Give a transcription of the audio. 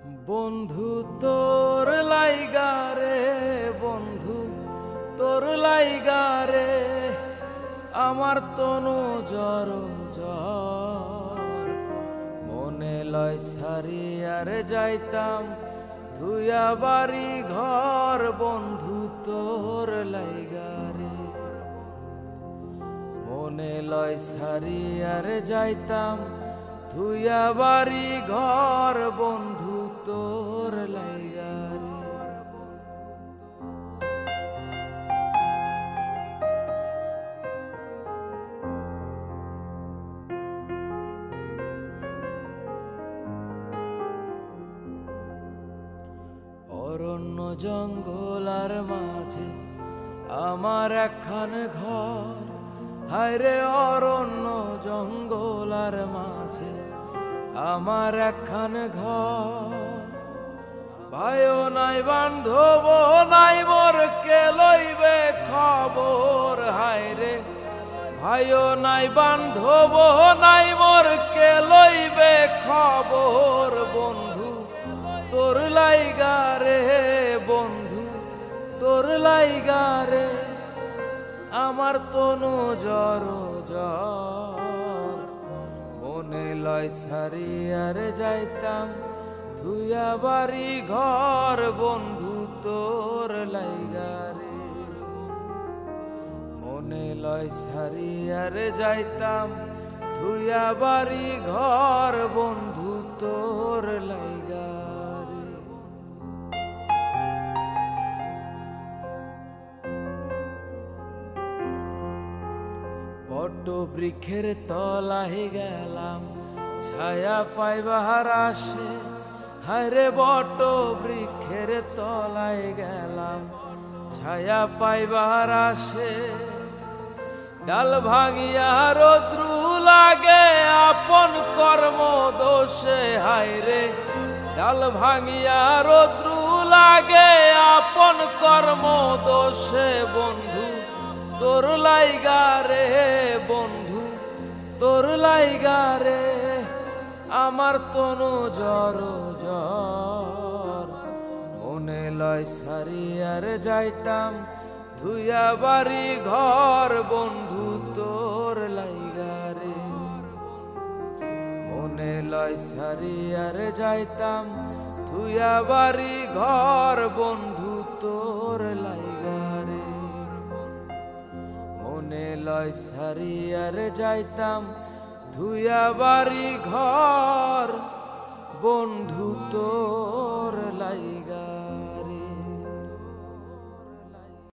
বন্ধু তোর লাইগা রে, বন্ধু তোর লাইগা রে, আমার তনু জ্বর জ্বর। মনে লয় সারিয়ার যাইতাম ধুইয়া বাড়ি ঘর, বন্ধু তোর লাইগা রে। মনে লয় সারিয়ার যাইতাম ধুইয়া বাড়ি ঘর, বন্ধু তোর লাইগা রে। অরণ্য জঙ্গল আর মাঝে আমার একখান ঘর, হায়রে অরণ্য জঙ্গল আর মাঝে আমার একখান ঘর। ভাইও নাই বান্ধব নাই মোর, কে লইবে খবর, হায়রে ভাইও নাই বান্ধব নাই মোর, কে লইবে খবর। বন্ধু তোর লাইগা রে, বন্ধু তোর লাইগা রে, আমার তনু জ্বর জ্বর। মনে লয় সারিয়ার যাইতাম ধুইয়া বাড়ি ঘর, বন্ধু তোর লাইগা রে। মনে লয় সারিয়ার যাইতাম ধুইয়া বাড়ি ঘর, বন্ধু তোর লাইগা রে। বট বৃক্ষের তলায় গেলাম ছায়া পাইবার আসে, হায়রে বট বৃক্ষের তলায় গেলাম ছায়া পাইবার আসে। ডাল ভাঙিয়া রৌদ্রু লাগে আপন কর্ম দোষে, হায়রে ডাল ভাঙিয়া রৌদ্রু লাগে আপন কর্ম দোষে। বন্ধু তোর লাইগা রে, বন্ধু তোর লাইগা রে, আমার তনু জ্বর জ্বর। মনে লয় সারিয়ার যাইতাম ধুইয়া বাড়ি ঘর, বন্ধু তোর লাইগা রে। মনে লয় সারিয়ার যাইতাম ধুইয়া বাড়ি ঘর, বন্ধু তোর লাইগা রে। মনে লয় সারিয়ার যাইতাম ধুইয়া বাড়ি ঘর, বন্ধু তোর